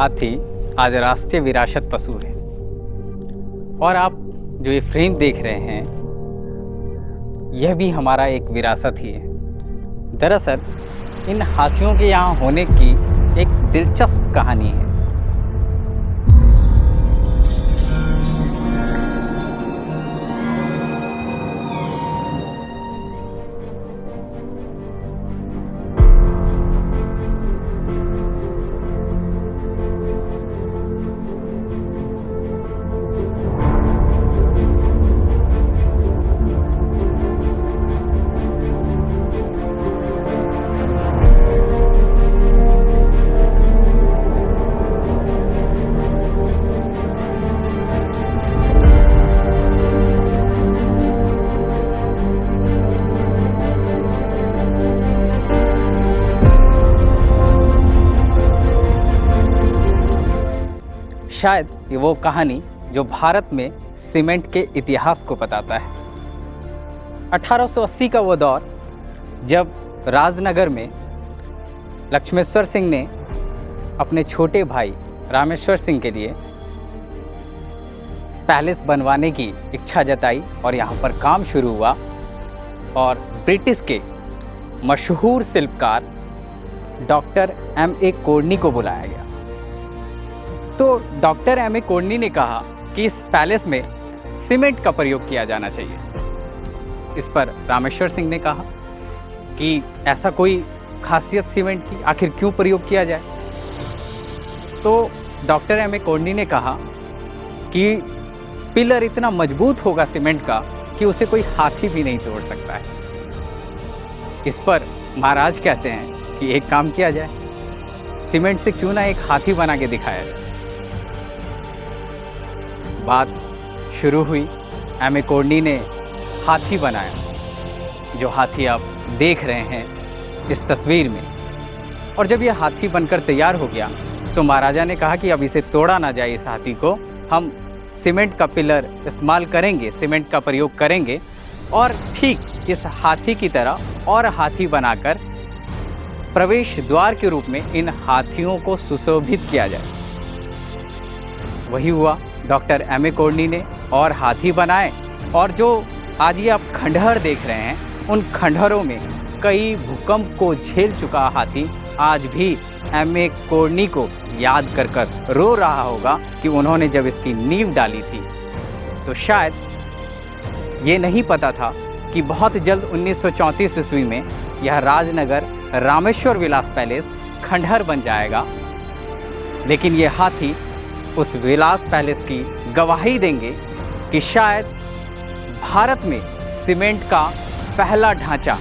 हाथी आज राष्ट्रीय विरासत पशु है। और आप जो ये फ्रेम देख रहे हैं, यह भी हमारा एक विरासत ही है। दरअसल इन हाथियों के यहाँ होने की एक दिलचस्प कहानी है। शायद ये वो कहानी जो भारत में सीमेंट के इतिहास को बताता है। 1880 का वो दौर जब राजनगर में लक्ष्मेश्वर सिंह ने अपने छोटे भाई रामेश्वर सिंह के लिए पैलेस बनवाने की इच्छा जताई और यहाँ पर काम शुरू हुआ और ब्रिटिश के मशहूर शिल्पकार डॉक्टर M.A. कोर्नी को बुलाया गया। तो डॉक्टर M.A. कोर्नी ने कहा कि इस पैलेस में सीमेंट का प्रयोग किया जाना चाहिए। इस पर रामेश्वर सिंह ने कहा कि ऐसा कोई खासियत सीमेंट की, आखिर क्यों प्रयोग किया जाए। तो डॉक्टर M.A. कोर्नी ने कहा कि पिलर इतना मजबूत होगा सीमेंट का कि उसे कोई हाथी भी नहीं तोड़ सकता है। इस पर महाराज कहते हैं कि एक काम किया जाए, सीमेंट से क्यों ना एक हाथी बना के दिखाया जाए। बात शुरू हुई। M.A. कोर्नी ने हाथी बनाया, जो हाथी आप देख रहे हैं इस तस्वीर में। और जब यह हाथी बनकर तैयार हो गया तो महाराजा ने कहा कि अब इसे तोड़ा ना जाए, इस हाथी को हम सीमेंट का पिलर इस्तेमाल करेंगे, सीमेंट का प्रयोग करेंगे और ठीक इस हाथी की तरह और हाथी बनाकर प्रवेश द्वार के रूप में इन हाथियों को सुशोभित किया जाए। वही हुआ। Doctor M.A. कोर्नी ने और हाथी बनाए और जो आज ये आप खंडहर देख रहे हैं, उन खंडहरों में कई भूकंप को झेल चुका हाथी आज भी M.A. कोर्नी को याद कर कर रो रहा होगा कि उन्होंने जब इसकी नींव डाली थी तो शायद ये नहीं पता था कि बहुत जल्द 1934 ईस्वी में यह राजनगर रामेश्वर विलास पैलेस खंडहर बन जाएगा। लेकिन ये हाथी उस विलास पैलेस की गवाही देंगे कि शायद भारत में सीमेंट का पहला ढांचा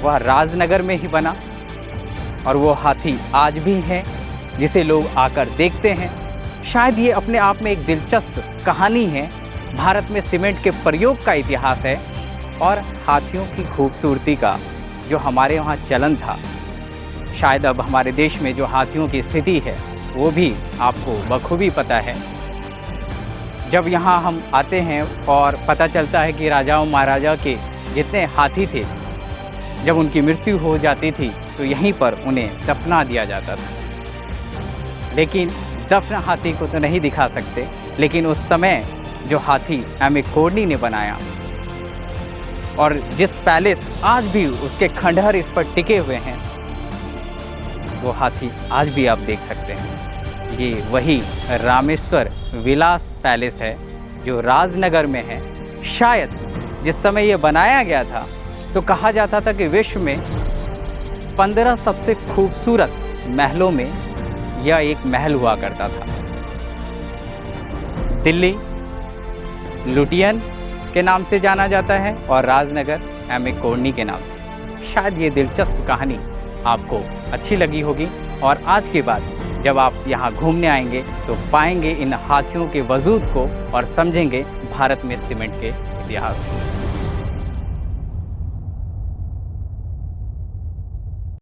वह राजनगर में ही बना। और वो हाथी आज भी है जिसे लोग आकर देखते हैं। शायद ये अपने आप में एक दिलचस्प कहानी है। भारत में सीमेंट के प्रयोग का इतिहास है और हाथियों की खूबसूरती का जो हमारे वहाँ चलन था। शायद अब हमारे देश में जो हाथियों की स्थिति है वो भी आपको बखूबी पता है। जब यहाँ हम आते हैं और पता चलता है कि राजाओं महाराजा के जितने हाथी थे, जब उनकी मृत्यु हो जाती थी तो यहीं पर उन्हें दफना दिया जाता था। लेकिन दफन हाथी को तो नहीं दिखा सकते, लेकिन उस समय जो हाथी M.A. कोर्नी ने बनाया और जिस पैलेस आज भी उसके खंडहर इस पर टिके हुए हैं, वो हाथी आज भी आप देख सकते हैं। ये वही रामेश्वर विलास पैलेस है जो राजनगर में है। शायद जिस समय ये बनाया गया था तो कहा जाता था कि विश्व में 15 सबसे खूबसूरत महलों में यह एक महल हुआ करता था। दिल्ली लुटियन के नाम से जाना जाता है और राजनगर M.A. कोर्नी के नाम से। शायद ये दिलचस्प कहानी आपको अच्छी लगी होगी और आज के बाद जब आप यहाँ घूमने आएंगे तो पाएंगे इन हाथियों के वजूद को और समझेंगे भारत में सीमेंट के इतिहास को।